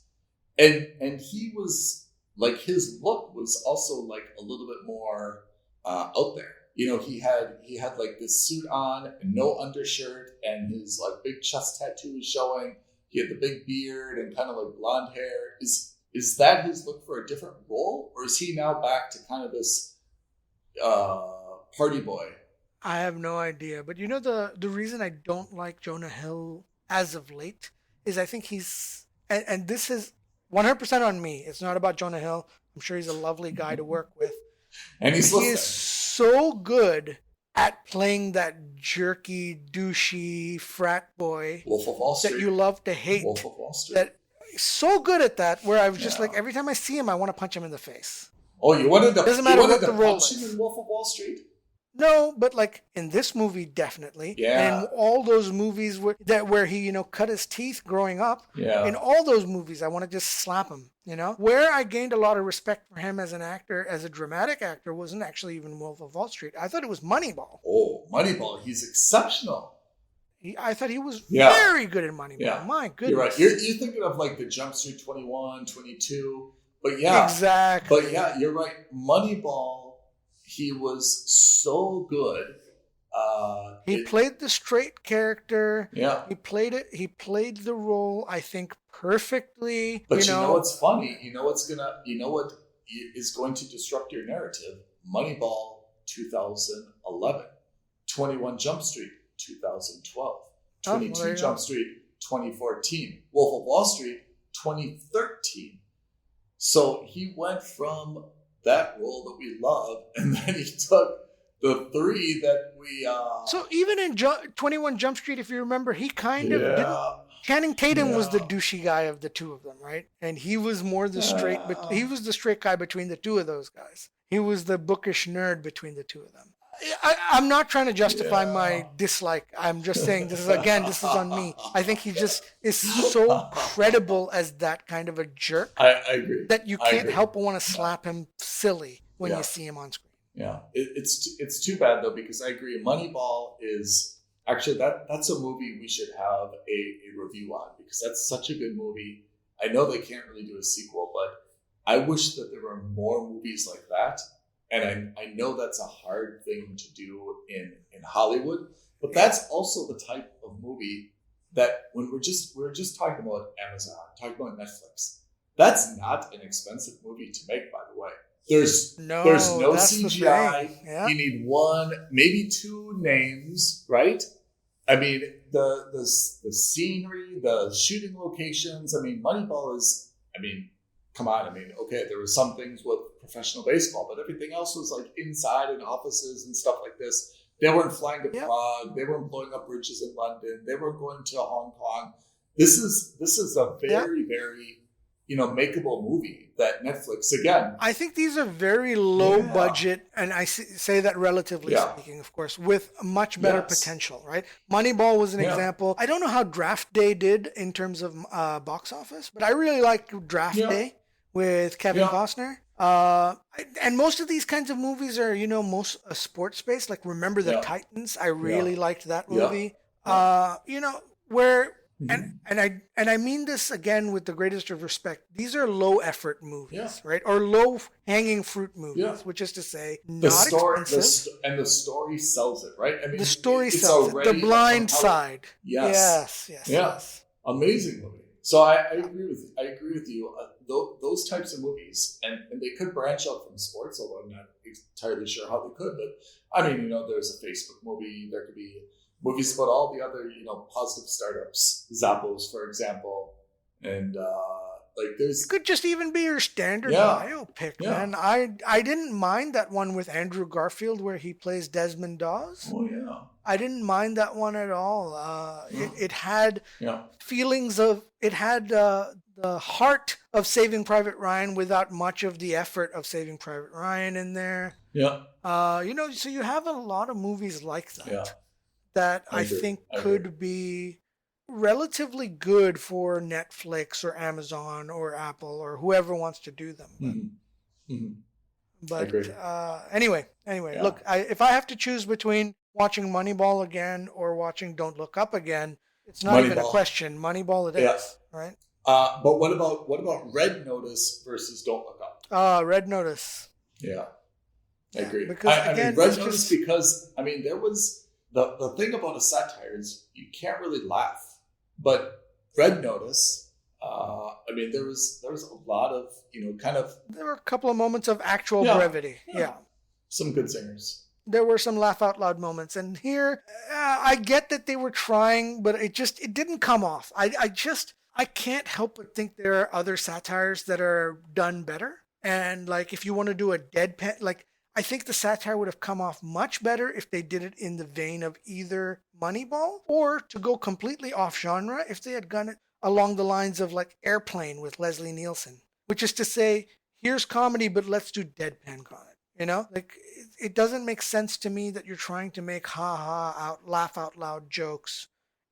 And he was like, his look was also like a little bit more out there. He had like this suit on and no undershirt, and his like big chest tattoo was showing. he had the big beard and kind of like blonde hair. Is that his look for a different role, or is he now back to kind of this party boy? I have no idea. But the reason I don't like Jonah Hill as of late is I think and this is 100% on me. It's not about Jonah Hill. I'm sure he's a lovely guy to work with. And he is so good at playing that jerky, douchey frat boy Wolf of Wall Street that you love to hate. Wolf of Wall Street. That so good at that, where I was just like, every time I see him, I want to punch him in the face. Oh, you wanted to Doesn't matter what the role punch him in Wolf of Wall Street? No, but like in this movie, definitely. Yeah. And all those movies where he, cut his teeth growing up. Yeah. In all those movies, I want to just slap him, Where I gained a lot of respect for him as an actor, as a dramatic actor, wasn't actually even Wolf of Wall Street. I thought it was Moneyball. Oh, Moneyball. He's exceptional. I thought he was very good in Moneyball. Yeah. My goodness. You're right. You're thinking of like the Jump Street 21, 22. But yeah. Exactly. But yeah, you're right. Moneyball, he was so good. He played the straight character. Yeah. He played it. He played the role, I think, perfectly. But you know what's funny? You know what is going to disrupt your narrative? Moneyball 2011. 21 Jump Street 2012. 22 Jump Street 2014. Wolf of Wall Street 2013. So he went from that role that we love, and then he took the three that we... So even in 21 Jump Street, if you remember, he kind of didn't... Channing Tatum was the douchey guy of the two of them, right? And he was more the straight... But he was the straight guy between the two of those guys. He was the bookish nerd between the two of them. I'm not trying to justify my dislike. I'm just saying this is on me. I think he just is so credible as that kind of a jerk. I agree. That you can't help but want to slap him silly when you see him on screen. Yeah, it's too bad though, because I agree. Moneyball is actually that's a movie we should have a review on, because that's such a good movie. I know they can't really do a sequel, but I wish that there were more movies like that. And I know that's a hard thing to do in Hollywood, but that's also the type of movie that when we're just talking about Amazon, talking about Netflix, that's not an expensive movie to make, by the way. There's no CGI. Yeah. You need one, maybe two names, right? I mean, the scenery, the shooting locations. I mean, Moneyball is, come on. I mean, okay, there were some things with professional baseball, but everything else was like inside in offices and stuff like this. They weren't flying to Prague. They weren't blowing up bridges in London. They weren't going to Hong Kong. This is a very, very, makeable movie that Netflix, again. I think these are very low budget, and I say that relatively speaking, of course, with much better potential, right? Moneyball was an example. I don't know how Draft Day did in terms of box office, but I really liked Draft Day with Kevin Costner. And most of these kinds of movies are, most a sports based, like Remember the Titans. I really liked that movie. Where and I mean this again with the greatest of respect. These are low effort movies, right? Or low hanging fruit movies, which is to say, not expensive. And the story sells it, right? I mean, the story sells it. The Blind Side. Yes. Amazing movie. So I agree with you. Those types of movies, and they could branch out from sports, although I'm not entirely sure how they could. But there's a Facebook movie. There could be movies about all the other, positive startups, Zappos, for example, and there's. It could just even be your standard biopic, man. I didn't mind that one with Andrew Garfield where he plays Desmond Dawes. Oh yeah. I didn't mind that one at all. It had feelings of. It had the heart of Saving Private Ryan without much of the effort of Saving Private Ryan in there. Yeah. So you have a lot of movies like that. Yeah. That I think could be relatively good for Netflix or Amazon or Apple or whoever wants to do them. Mm-hmm. Mm-hmm. But anyway, look, if I have to choose between watching Moneyball again or watching Don't Look Up again, it's not even a question. Moneyball it is, right? But what about Red Notice versus Don't Look Up? Red Notice. Yeah, I agree. Because Red Notice because there was the thing about a satire is you can't really laugh, but Red Notice. I mean, there was a lot of, kind of... There were a couple of moments of actual brevity. Yeah. Some good singers. There were some laugh out loud moments. And here, I get that they were trying, but it didn't come off. I can't help but think there are other satires that are done better. And like, if you want to do a deadpan, like, I think the satire would have come off much better if they did it in the vein of either Moneyball, or to go completely off genre, if they had done it along the lines of like Airplane with Leslie Nielsen, which is to say, here's comedy, but let's do deadpan comedy. Like, it doesn't make sense to me that you're trying to make laugh out loud jokes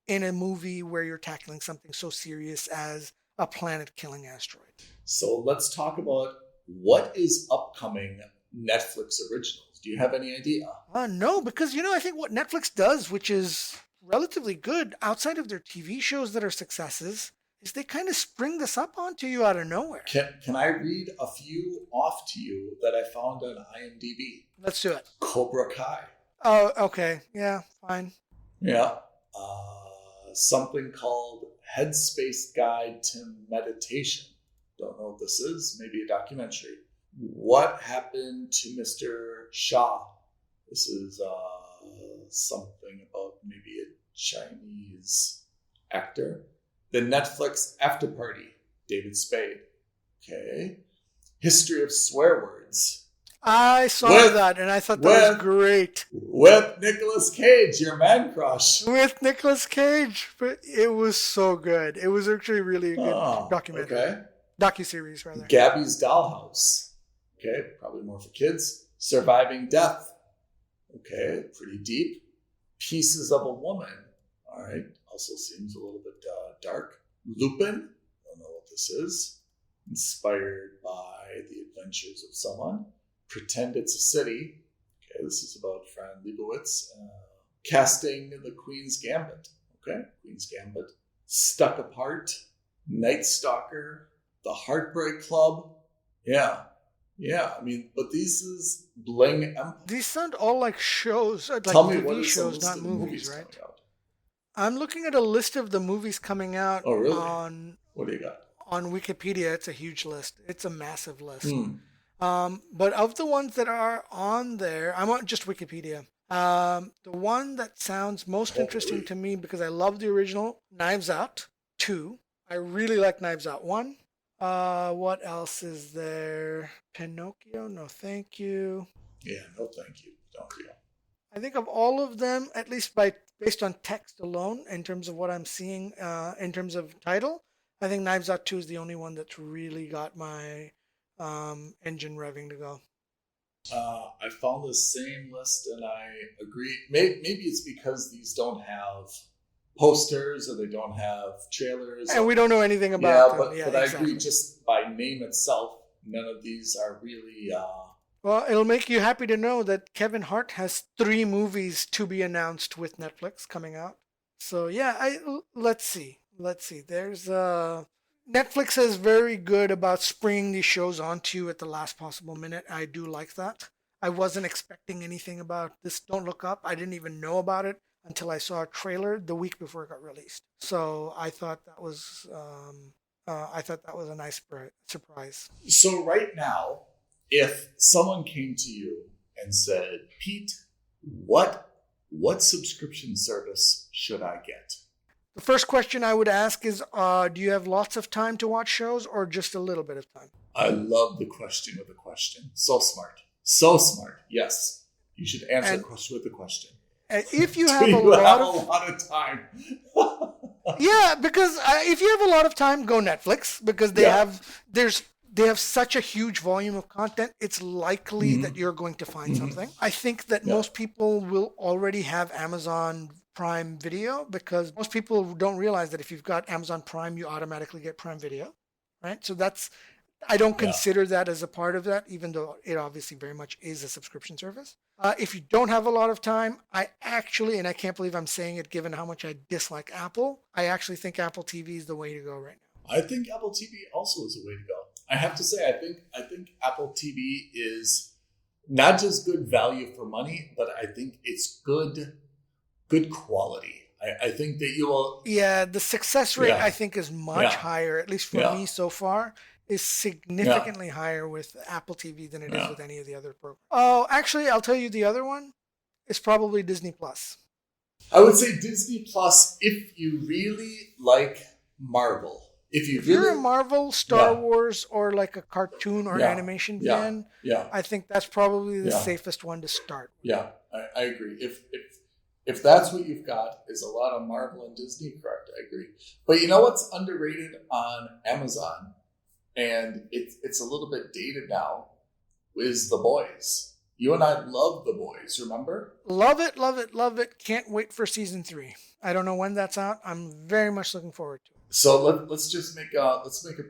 in a movie where you're tackling something so serious as a planet killing asteroid. So let's talk about what is upcoming Netflix originals. Do you have any idea? No, because I think what Netflix does, which is relatively good outside of their TV shows that are successes, is they kind of spring this up onto you out of nowhere. Can I read a few off to you that I found on IMDb? Let's do it. Cobra Kai. Oh, okay. Yeah, fine. Yeah. Something called Headspace Guide to Meditation. Don't know what this is. Maybe a documentary. What Happened to Mr. Shah? This is something about maybe a Chinese actor. The Netflix After Party, David Spade. Okay. History of Swear Words. I saw that, and I thought that was great. With Nicolas Cage, your man crush. With Nicolas Cage. But it was so good. It was actually really a good documentary. Okay. Docuseries, rather. Gabby's Dollhouse. Okay, probably more for kids. Surviving Death. Okay, pretty deep. Pieces of a Woman. All right, also seems a little bit dark. Lupin. Don't know what this is. Inspired by the adventures of someone. Pretend It's a City. Okay, this is about Fran Lebowitz. Casting the Queen's Gambit. Okay, Queen's Gambit. Stuck Apart. Night Stalker. The Heartbreak Club. Yeah. I mean, but these is Bling Empire. These sound all like shows, like Tell me TV shows, not movies, right? I'm looking at a list of the movies coming out. Oh, really? What do you got? On Wikipedia. It's a huge list. It's a massive list. But of the ones that are on there, I'm on just Wikipedia. The one that sounds most interesting to me, because I love the original, Knives Out 2. I really like Knives Out 1. What else is there? Pinocchio? No, thank you. Yeah, no, thank you. Don't you? I think of all of them, at least based on text alone, in terms of what I'm seeing, in terms of title, I think Knives Out 2 is the only one that's really got my engine revving to go. I found the same list, and I agree. Maybe it's because these don't have posters, or they don't have trailers, and we don't know anything about them. But exactly. I agree, just by name itself, none of these are really well, it'll make you happy to know that Kevin Hart has 3 movies to be announced with Netflix coming out. So yeah, let's see. There's Netflix is very good about springing these shows onto you at the last possible minute. I do like that. I wasn't expecting anything about this Don't Look Up. I didn't even know about it until I saw a trailer the week before it got released. So I thought that was a nice surprise. So right now, if someone came to you and said, Pete, what subscription service should I get? The first question I would ask is, do you have lots of time to watch shows, or just a little bit of time? I love the question with a question. So smart. So smart. Yes. You should answer the question with a question. And if you have a lot of time. Yeah, because if you have a lot of time, go Netflix, because they have such a huge volume of content. It's likely that you're going to find something. I think that most people will already have Amazon Prime Video, because most people don't realize that if you've got Amazon Prime, you automatically get Prime Video, right? So I don't consider that as a part of that, even though it obviously very much is a subscription service. If you don't have a lot of time, I actually, and I can't believe I'm saying it given how much I dislike Apple, I actually think Apple TV is the way to go right now. I think Apple TV also is the way to go. I have to say, I think Apple TV is not just good value for money, but I think it's good quality. I think that you will. Yeah, the success rate Yeah. I think is much Yeah. higher, at least for Yeah. me so far, is significantly higher with Apple TV than it is Yeah. with any of the other programs. Oh, actually, I'll tell you the other one is probably Disney Plus. I would say Disney Plus if you really like Marvel. If you're a Marvel, Star Wars, or like a cartoon or animation fan, I think that's probably the safest one to start with. Yeah, I agree. If that's what you've got is a lot of Marvel and Disney, correct? I agree. But you know what's underrated on Amazon, and it's a little bit dated now, is The Boys. You and I love The Boys, remember? Love it, love it, love it. Can't wait for season 3. I don't know when that's out. I'm very much looking forward to it. So let's just make a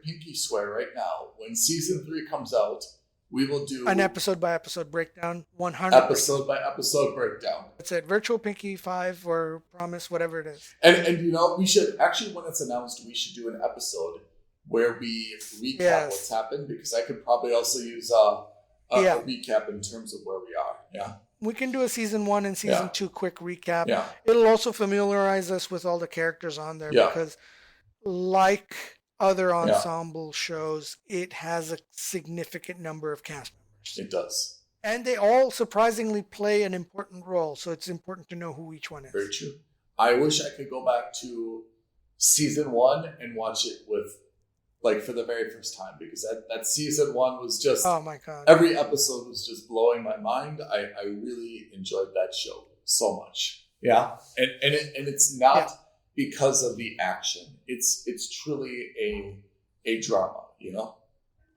pinky swear right now. When season 3 comes out, we will do an episode by episode breakdown, 100%. Episode by episode breakdown. That's it. Virtual Pinky 5 or Promise, whatever it is. And you know, we should actually, when it's announced, we should do an episode where we recap what's happened, because I could probably also use a recap in terms of where we are. Yeah. We can do a season 1 and season 2 quick recap. Yeah. It'll also familiarize us with all the characters on there because like other ensemble shows, it has a significant number of cast members. It does. And they all surprisingly play an important role, so it's important to know who each one is. Very true. I wish I could go back to season 1 and watch it with, like, for the very first time, because that season 1 was just, oh my God, every episode was just blowing my mind. I really enjoyed that show so much. Yeah. And it's not because of the action. It's truly a drama, you know?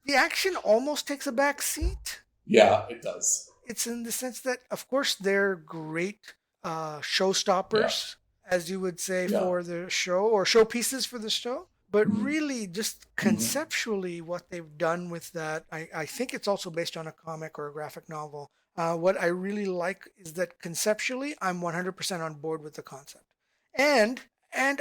The action almost takes a back seat. Yeah, it does. It's in the sense that, of course, they're great showstoppers, as you would say, for the show, or showpieces for the show. But really, just conceptually, what they've done with that, I think it's also based on a comic or a graphic novel. What I really like is that conceptually, I'm 100% on board with the concept. And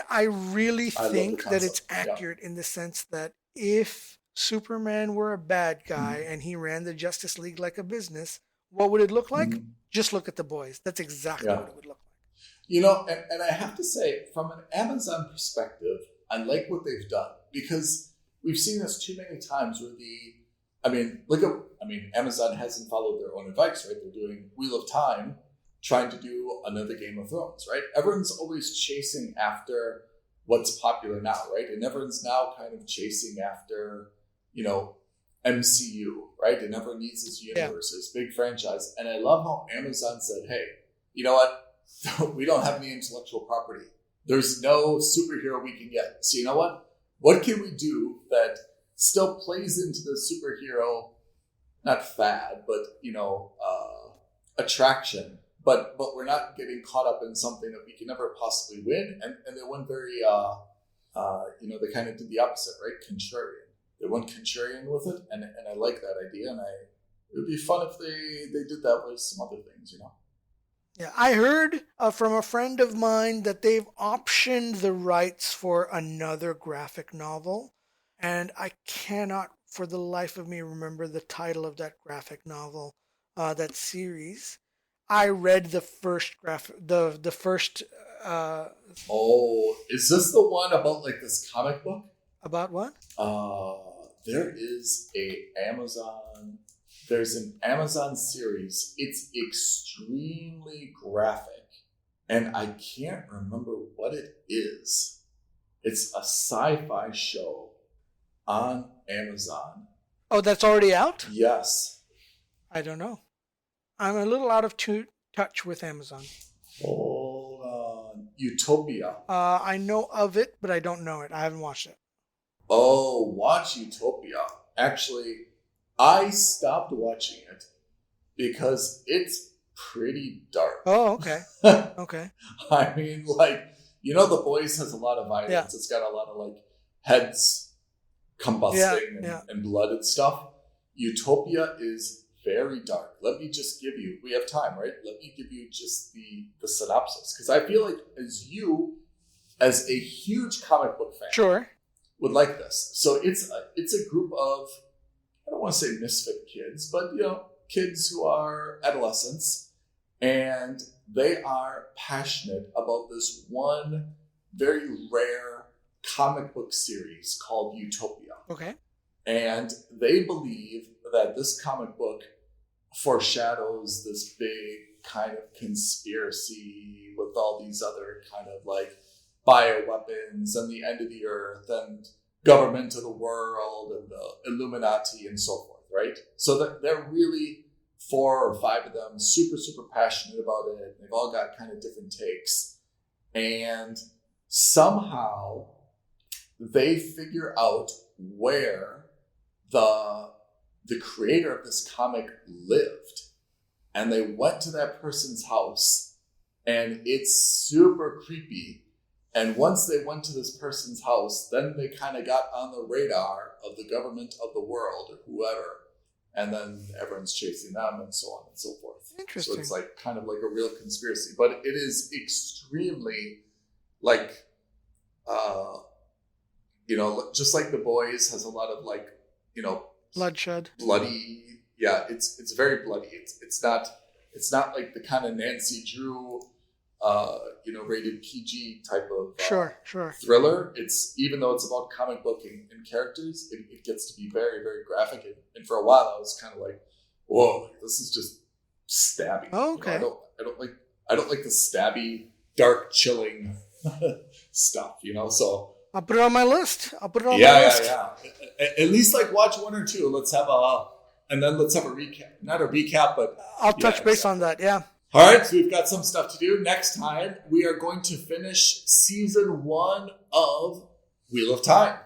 I really think that it's accurate in the sense that if Superman were a bad guy and he ran the Justice League like a business, what would it look like? Just look at The Boys. That's exactly what it would look like. You know, and I have to say, from an Amazon perspective, I like what they've done, because we've seen this too many times where Amazon hasn't followed their own advice, right? They're doing Wheel of Time, trying to do another Game of Thrones, right? Everyone's always chasing after what's popular now, right? And everyone's now kind of chasing after, you know, MCU, right? And everyone needs this universe, this big franchise. And I love how Amazon said, hey, you know what? We don't have any intellectual property. There's no superhero we can get. So you know what? What can we do that still plays into the superhero, not fad, but, you know, attraction, but we're not getting caught up in something that we can never possibly win. And they went very, they kind of did the opposite, right? Contrarian. They went contrarian with it, and I like that idea. And it would be fun if they did that with some other things, you know? Yeah, I heard from a friend of mine that they've optioned the rights for another graphic novel, and I cannot for the life of me remember the title of that graphic novel, that series. I read the first the first. Oh, is this the one about like this comic book? About what? There is There's an Amazon series. It's extremely graphic, and I can't remember what it is. It's a sci-fi show on Amazon. Oh, that's already out? Yes. I don't know. I'm a little out of touch with Amazon. Hold on. Utopia. I know of it, but I don't know it. I haven't watched it. Oh, watch Utopia. Actually, I stopped watching it because it's pretty dark. Oh, okay. Okay. I mean, like, you know, The Boys has a lot of violence. Yeah. It's got a lot of, like, heads combusting and blood and stuff. Utopia is very dark. Let me just give you, we have time, right? Let me give you just the synopsis. Because I feel like as a huge comic book fan, sure, would like this. So it's a group of, I don't want to say misfit kids, but, you know, kids who are adolescents, and they are passionate about this one very rare comic book series called Utopia. Okay. And they believe that this comic book foreshadows this big kind of conspiracy with all these other kind of like bioweapons and the end of the earth and government of the world and the Illuminati and so forth, right? So they're really 4 or 5 of them super, super passionate about it. They've all got kind of different takes. And somehow they figure out where the creator of this comic lived. And they went to that person's house, and it's super creepy. And once they went to this person's house, then they kind of got on the radar of the government of the world or whoever. And then everyone's chasing them and so on and so forth. Interesting. So it's like kind of like a real conspiracy. But it is extremely like, just like The Boys has a lot of like, bloodshed. Bloody. Yeah, it's very bloody. It's not like the kind of Nancy Drew, rated PG type of Sure. thriller. It's, even though it's about comic book and characters, it gets to be very, very graphic. And for a while, I was kind of like, whoa, this is just stabby. Oh, okay. I don't like the stabby, dark, chilling stuff. So I'll put it on my list. Yeah. At least like watch 1 or 2. Let's have a recap. Not a recap, but I'll touch base on that. Yeah. All right, so we've got some stuff to do. Next time, we are going to finish season 1 of Wheel of Time.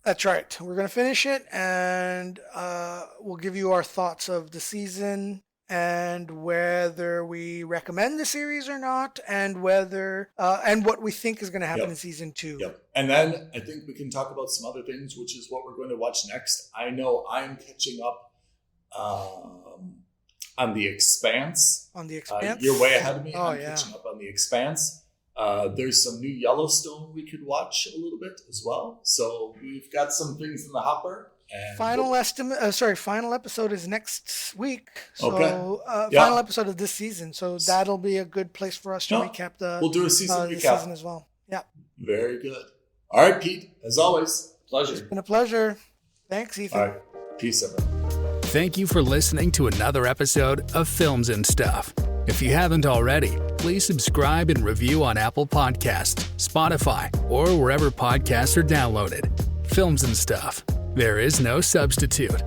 That's right. We're going to finish it, and we'll give you our thoughts of the season and whether we recommend the series or not, and whether and what we think is going to happen in season 2. Yep. And then I think we can talk about some other things, which is what we're going to watch next. I know I'm catching up on The Expanse. On The Expanse? You're way ahead of me. Oh, I'm catching up on The Expanse. There's some new Yellowstone we could watch a little bit as well. So we've got some things in the hopper. And final episode is next week. So, okay. Final episode of this season. So that'll be a good place for us to recap we'll do a season recap. Season as well. Yeah. Very good. All right, Pete. As always, pleasure. It's been a pleasure. Thanks, Ethan. All right. Peace, everyone. Thank you for listening to another episode of Films and Stuff. If you haven't already, please subscribe and review on Apple Podcasts, Spotify, or wherever podcasts are downloaded. Films and Stuff. There is no substitute.